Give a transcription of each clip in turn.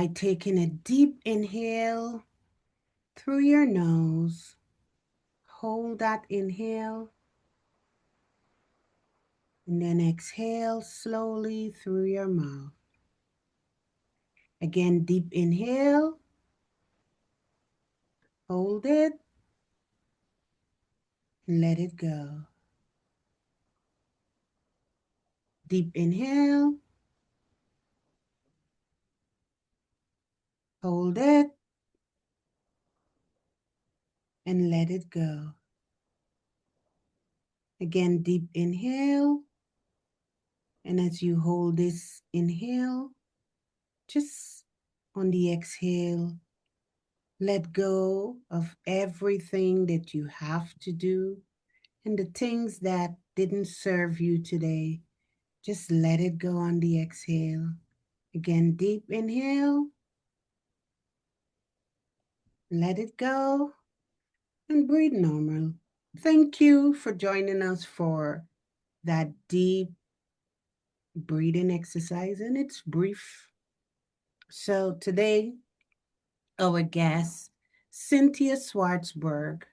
by taking a deep inhale through your nose. Hold that inhale. And then exhale slowly through your mouth. Again, deep inhale. Hold it. And let it go. Deep inhale. Hold it. And let it go. Again, deep inhale. And as you hold this inhale, just on the exhale, let go of everything that you have to do and the things that didn't serve you today. Just let it go on the exhale. Again, deep inhale. Let it go and breathe normal. Thank you for joining us for that deep breathing exercise, and it's brief. So today, our guest, Cynthia Schwartzberg,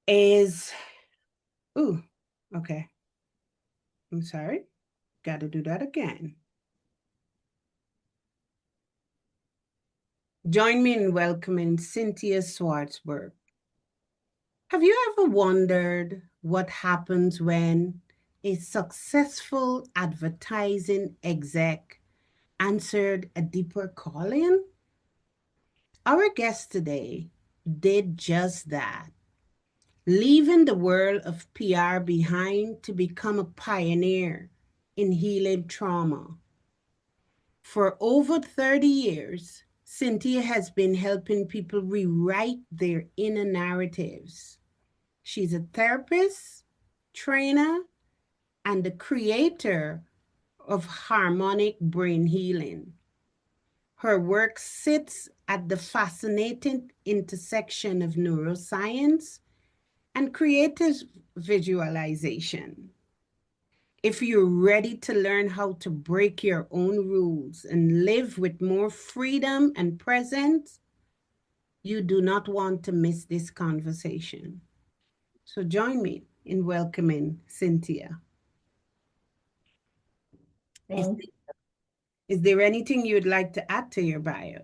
is, okay. I'm sorry. Got to do that again. Join me in welcoming Cynthia Schwartzberg. Have you ever wondered what happens when a successful advertising exec answered a deeper calling? Our guest today did just that, leaving the world of PR behind to become a pioneer in healing trauma. For over 30 years, Cynthia has been helping people rewrite their inner narratives. She's a therapist, trainer, and the creator of Harmonic Brain Healing. Her work sits at the fascinating intersection of neuroscience and creative visualization. If you're ready to learn how to break your own rules and live with more freedom and presence, you do not want to miss this conversation. So join me in welcoming Cynthia. Is there anything you'd like to add to your bio?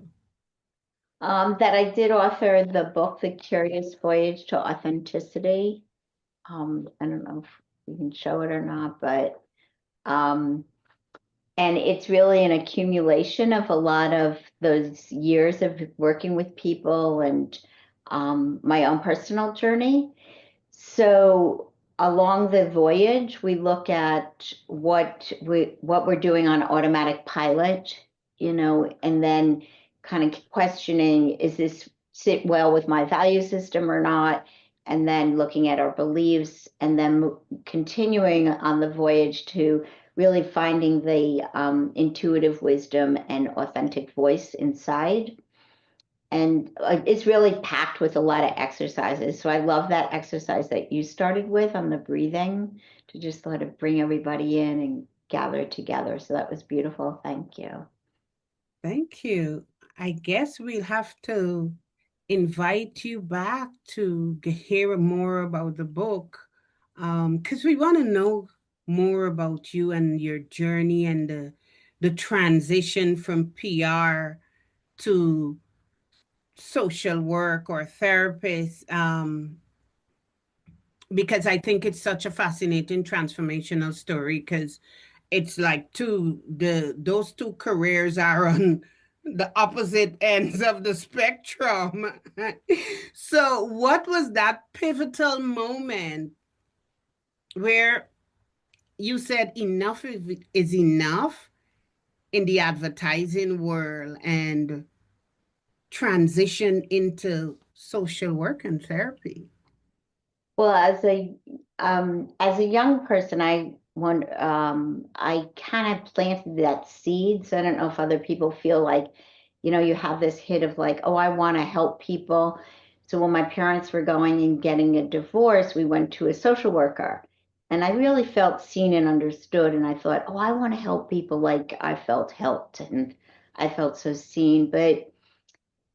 That I did author the book, The Curious Voyage to Authenticity. I don't know if we can show it or not, but and it's really an accumulation of a lot of those years of working with people and my own personal journey. So along the voyage, we look at what we're doing on automatic pilot, and then kind of questioning, is this sit well with my value system or not? And then looking at our beliefs, and then continuing on the voyage to really finding the intuitive wisdom and authentic voice inside. And it's really packed with a lot of exercises. So I love that exercise that you started with on the breathing, to just sort of bring everybody in and gather together. So that was beautiful. Thank you. Thank you. I guess we'll have to invite you back to hear more about the book, because we want to know more about you and your journey and the transition from PR to social work or therapist, because I think it's such a fascinating transformational story, because it's like those two careers are on the opposite ends of the spectrum. So what was that pivotal moment where you said enough is enough in the advertising world and transition into social work and therapy? Well, as a young person, I kind of planted that seed. So I don't know if other people feel like, you have this hit of like, oh, I want to help people. So when my parents were going and getting a divorce, we went to a social worker, And I really felt seen and understood. And I thought, oh, I want to help people like I felt helped. And I felt so seen. But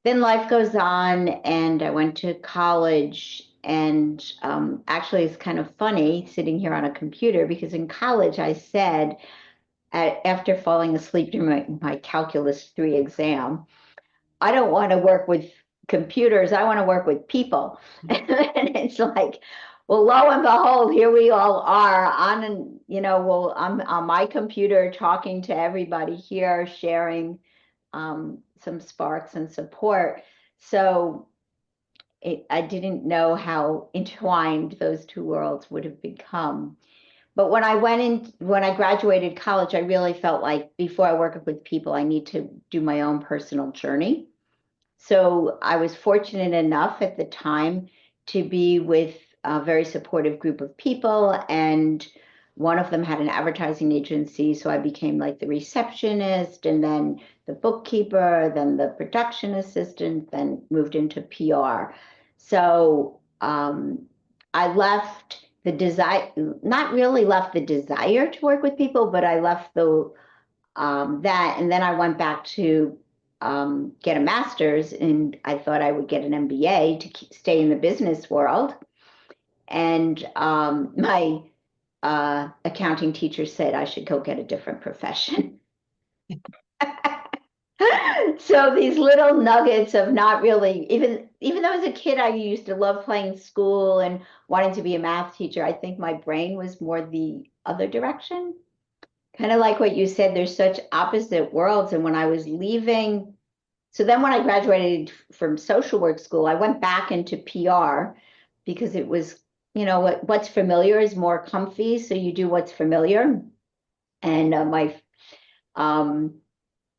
then life goes on, and I went to college. And actually, it's kind of funny sitting here on a computer because in college I said, after falling asleep during my Calculus 3 exam, I don't want to work with computers. I want to work with people. And it's like, well, lo and behold, here we all are on, well, I'm on my computer talking to everybody here, sharing some sparks and support. So I didn't know how entwined those two worlds would have become. But when I graduated college, I really felt like before I work with people, I need to do my own personal journey. So I was fortunate enough at the time to be with a very supportive group of people, and one of them had an advertising agency. So I became like the receptionist, and then the bookkeeper, then the production assistant, then moved into PR. So I left the desire, not really left the desire to work with people, but I left the that, and then I went back to get a master's, and I thought I would get an MBA to stay in the business world. And my accounting teacher said I should go get a different profession. So these little nuggets of not really, even though as a kid I used to love playing school and wanting to be a math teacher, I think my brain was more the other direction. Kind of like what you said, there's such opposite worlds. And when I was leaving, so then when I graduated from social work school, I went back into PR because it was, what's familiar is more comfy. So you do what's familiar. And um,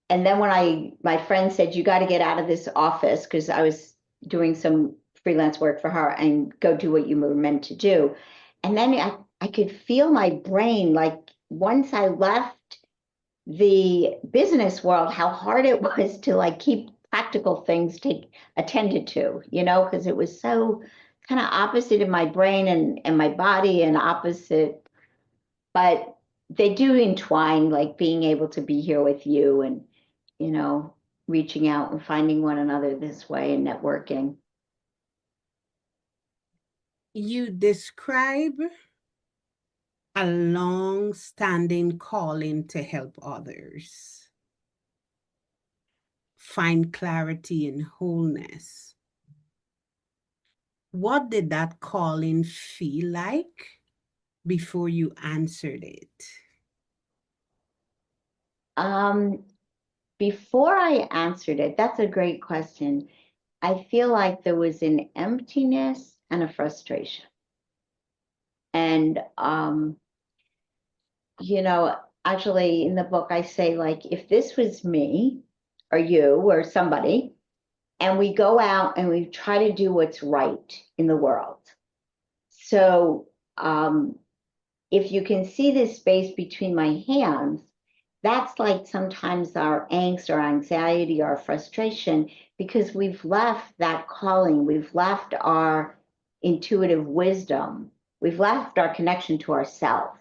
and then when my friend said, you got to get out of this office, because I was doing some freelance work for her, and go do what you were meant to do. And then I could feel my brain, like once I left the business world, how hard it was to like keep practical things attended to, because it was so kind of opposite in my brain and my body, and opposite, but they do entwine, like being able to be here with you and, reaching out and finding one another this way and networking. You describe a long-standing calling to help others find clarity and wholeness. What did that calling feel like before you answered it? Um, Before I answered it, that's a great question. I feel like there was an emptiness and a frustration. And, actually in the book, I say, like, if this was me or you or somebody, and we go out and we try to do what's right in the world. So, if you can see this space between my hands, that's like sometimes our angst or anxiety or frustration, because we've left that calling, we've left our intuitive wisdom, we've left our connection to ourself,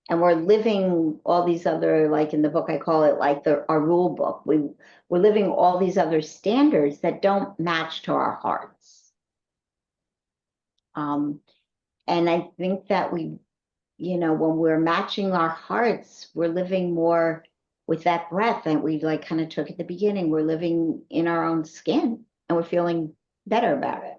and we're living all these other, like in the book I call it like our rule book. We're living all these other standards that don't match to our hearts. And I think that when we're matching our hearts, we're living more with that breath that we like kind of took at the beginning. We're living in our own skin, and we're feeling better about it.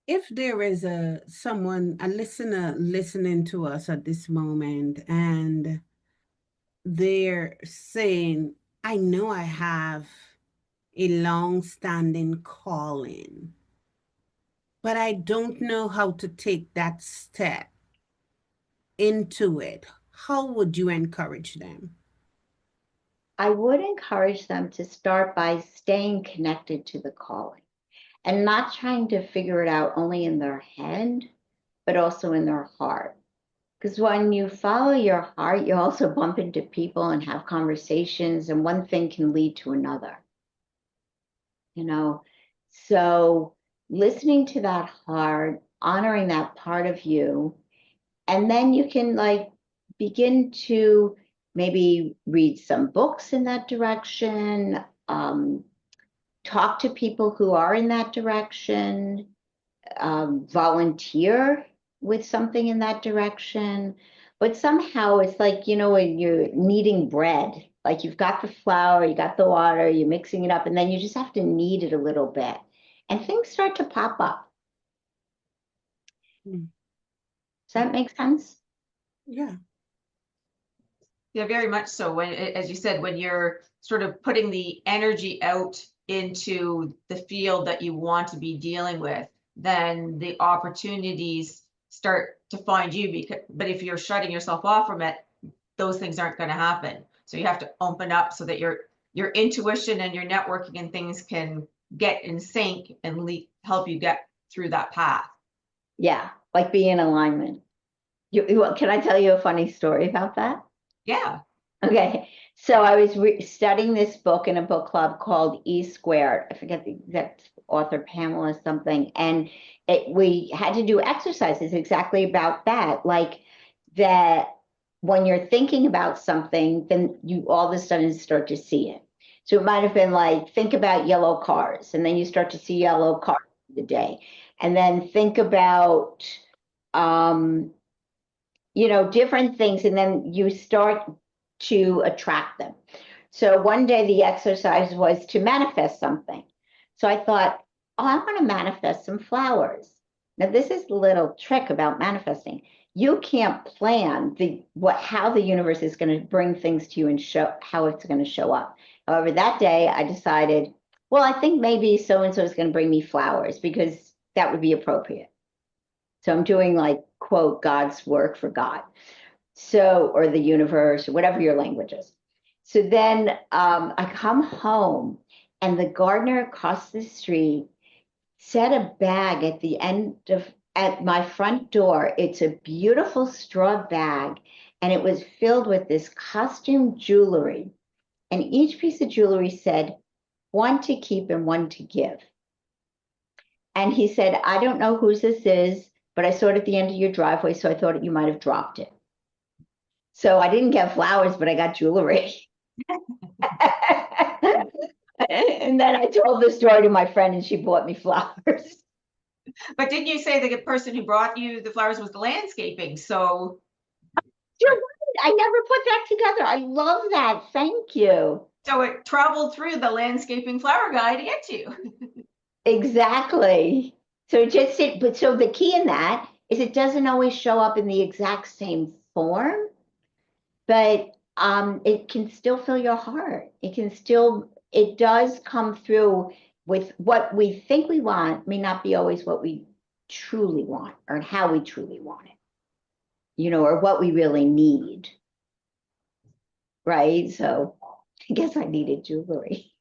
If there is a listener listening to us at this moment, and they're saying, I know I have a long-standing calling, but I don't know how to take that step into it, how would you encourage them? I would encourage them to start by staying connected to the calling and not trying to figure it out only in their head, but also in their heart. Because when you follow your heart, you also bump into people and have conversations, and one thing can lead to another. So listening to that heart honoring that part of you. And then you can like begin to maybe read some books in that direction, talk to people who are in that direction, volunteer with something in that direction. But somehow it's like, you know, when you're kneading bread, like you've got the flour, you got the water, you're mixing it up, and then you just have to knead it a little bit. And things start to pop up. Mm. Does that make sense? Yeah. Yeah, very much so. When, as you said, when you're sort of putting the energy out into the field that you want to be dealing with, then the opportunities start to find you. Because, but if you're shutting yourself off from it, those things aren't going to happen. So you have to open up so that your intuition and your networking and things can get in sync and help you get through that path. Yeah, like be in alignment. Can I tell you a funny story about that? Yeah. Okay, so I was studying this book in a book club called E Squared. I forget the exact author, Pamela something, and we had to do exercises exactly about that, like that when you're thinking about something, then you all of a sudden start to see it. So it might have been like, think about yellow cars, and then you start to see yellow cars the day, and then think about, you know, different things, and then you start to attract them. So one day the exercise was to manifest something. So I thought, oh, I want to manifest some flowers. Now this is the little trick about manifesting. You can't plan how the universe is going to bring things to you and show how it's going to show up. However, that day I decided, well, I think maybe so and so is going to bring me flowers because that would be appropriate. So I'm doing like, quote, God's work for God. So, or the universe, or whatever your language is. So then I come home and the gardener across the street set a bag at my front door. It's a beautiful straw bag and it was filled with this costume jewelry. And each piece of jewelry said, one to keep and one to give. And he said, I don't know whose this is, but I saw it at the end of your driveway, so I thought you might have dropped it. So I didn't get flowers, but I got jewelry. And then I told the story to my friend and she bought me flowers. But didn't you say the person who brought you the flowers was the landscaping? So You're right. I never put that together. I love that. Thank you. so it traveled through the landscaping flower guy to get you. Exactly. So so the key in that is it doesn't always show up in the exact same form, but it can still fill your heart. It does come through with what we think we want may not be always what we truly want or how we truly want it, you know, or what we really need. Right. So I guess I needed jewelry.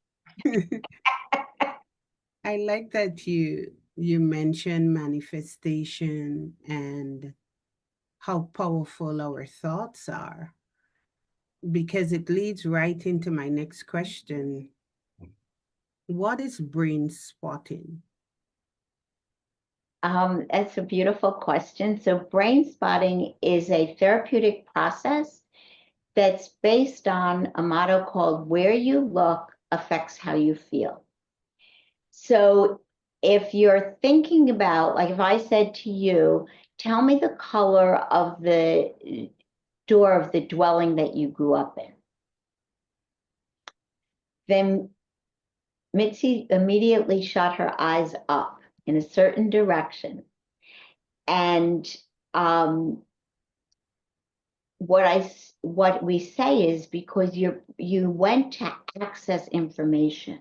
I like that you mentioned manifestation and how powerful our thoughts are, because it leads right into my next question. What is brain spotting? That's a beautiful question. So brain spotting is a therapeutic process that's based on a motto called where you look affects how you feel. So if you're thinking about, like if I said to you, tell me the color of the door of the dwelling that you grew up in, then Mitzi immediately shot her eyes up in a certain direction. And what we say is because you went to access information.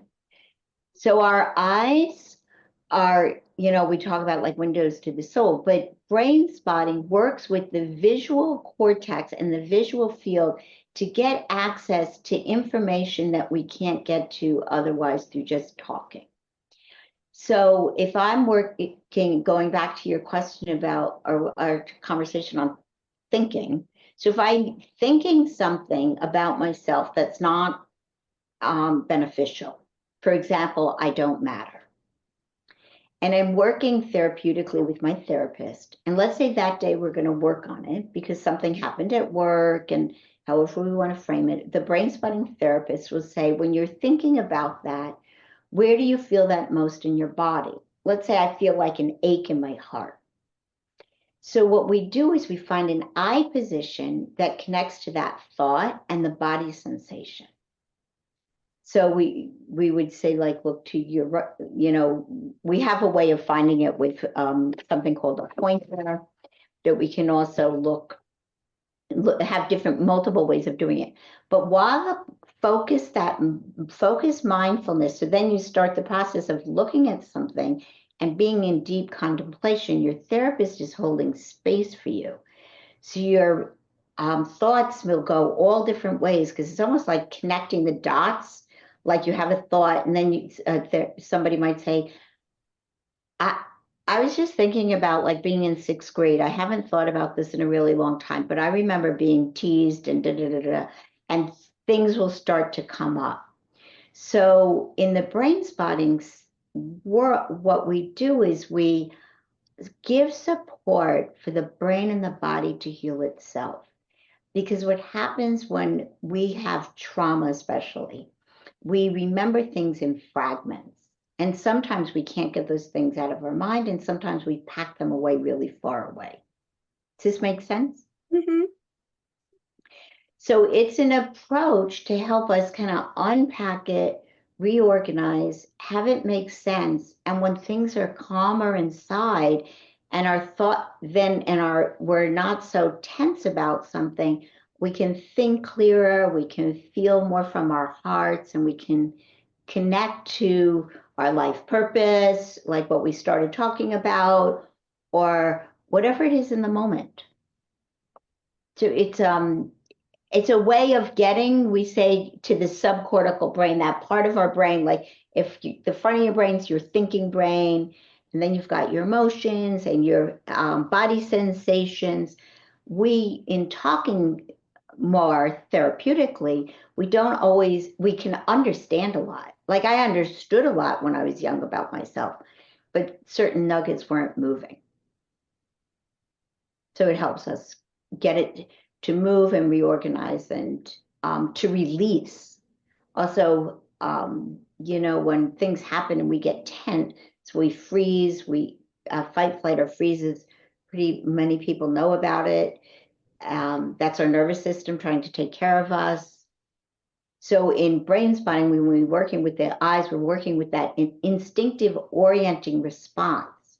So our eyes are, you know, we talk about like windows to the soul, but brain spotting works with the visual cortex and the visual field to get access to information that we can't get to otherwise through just talking. So if I'm working, going back to your question about our conversation on thinking, so if I'm thinking something about myself that's not beneficial, for example, I don't matter. and I'm working therapeutically with my therapist, and let's say that day we're going to work on it because something happened at work, and however we want to frame it, the brain spotting therapist will say, when you're thinking about that, where do you feel that most in your body? Let's say I feel like an ache in my heart. So what we do is we find an eye position that connects to that thought and the body sensation. So we would say, like, look to your, we have a way of finding it with something called a pointer, that we can also have different multiple ways of doing it. But while the focus mindfulness, so then you start the process of looking at something and being in deep contemplation, your therapist is holding space for you. So your thoughts will go all different ways, because it's almost like connecting the dots. Like you have a thought, and then somebody might say, I was just thinking about like being in 6th grade. I haven't thought about this in a really long time, but I remember being teased and and things will start to come up. So in the brain spotting what we do is we give support for the brain and the body to heal itself. Because what happens when we have trauma, especially, we remember things in fragments. And sometimes we can't get those things out of our mind, and sometimes we pack them away really far away. Does this make sense? Mm-hmm. So it's an approach to help us kind of unpack it, reorganize, have it make sense. And when things are calmer inside and our thought then we're not so tense about something, we can think clearer, we can feel more from our hearts, and we can connect to our life purpose, like what we started talking about, or whatever it is in the moment. So it's a way of getting, we say, to the subcortical brain, that part of our brain, like if the front of your brain's your thinking brain, and then you've got your emotions and your body sensations. In talking more therapeutically, we can understand a lot. Like I understood a lot when I was young about myself, but certain nuggets weren't moving. So it helps us get it to move and reorganize, and to release. Also, when things happen and we get tense, so we freeze, fight, flight, or freezes. Pretty many people know about it. That's our nervous system trying to take care of us. So in brain spotting, when we're working with the eyes, we're working with that instinctive orienting response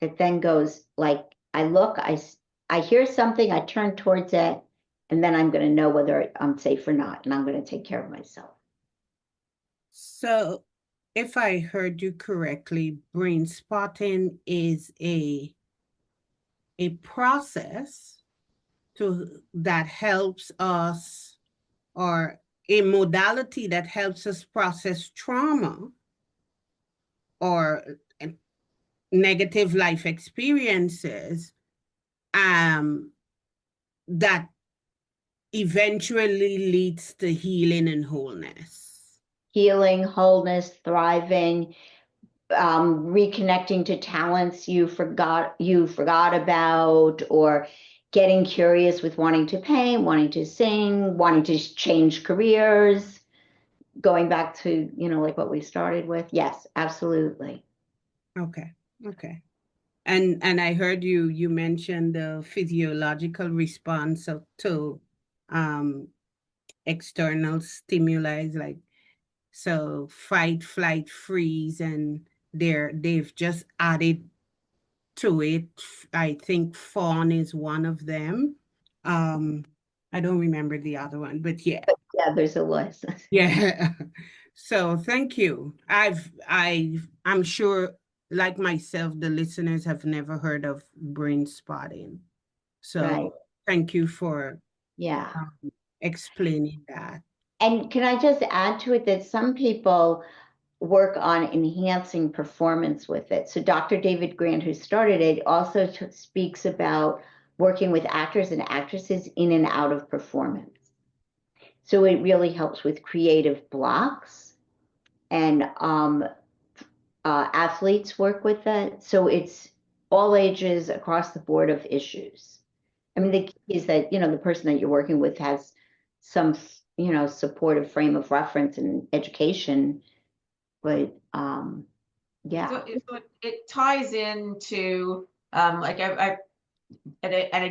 that then goes like, I look, I hear something, I turn towards it, and then I'm going to know whether I'm safe or not, and I'm going to take care of myself. So, if I heard you correctly, brain spotting is a process that helps us, or a modality that helps us process trauma or negative life experiences, that eventually leads to healing and wholeness. Healing, wholeness, thriving, reconnecting to talents you forgot about, or getting curious with wanting to paint, wanting to sing, wanting to change careers, going back to, like what we started with. Yes, absolutely. Okay. And I heard you mentioned the physiological response to external stimuli, like so fight, flight, freeze, and they've just added to it. I think fawn is one of them. I don't remember the other one, but yeah. Yeah, there's a list. Yeah. So thank you. I'm sure, like myself, the listeners have never heard of brain spotting. So Right. thank you for Yeah. explaining that. And can I just add to it that some people work on enhancing performance with it. So Dr. David Grant, who started it, also speaks about working with actors and actresses in and out of performance. So it really helps with creative blocks and athletes work with that. So it's all ages across the board of issues. I mean, the key is that, the person that you're working with has some, supportive frame of reference and education, but yeah. So it ties into like I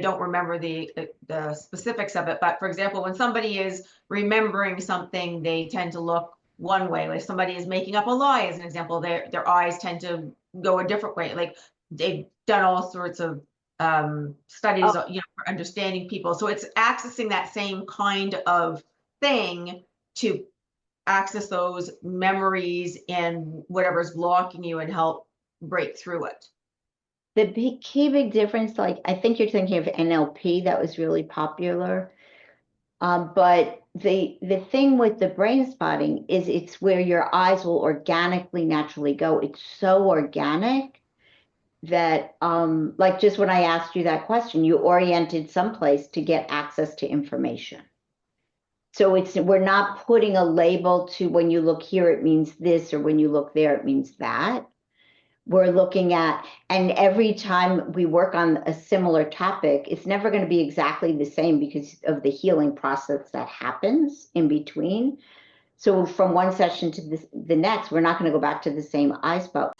don't remember the specifics of it, but for example, when somebody is remembering something, they tend to look one way. Like somebody is making up a lie, as an example, their eyes tend to go a different way. Like they've done all sorts of studies, Oh, for understanding people. So it's accessing that same kind of thing to access those memories and whatever's blocking you and help break through it. the key big difference, like I think you're thinking of NLP, that was really popular. But the thing with the brain spotting is it's where your eyes will organically, naturally go. It's so organic that, like just when I asked you that question, you oriented someplace to get access to information. So we're not putting a label to when you look here, it means this, or when you look there, it means that. We're looking at, and every time we work on a similar topic, it's never going to be exactly the same because of the healing process that happens in between. So from one session to the next, we're not going to go back to the same eye spot.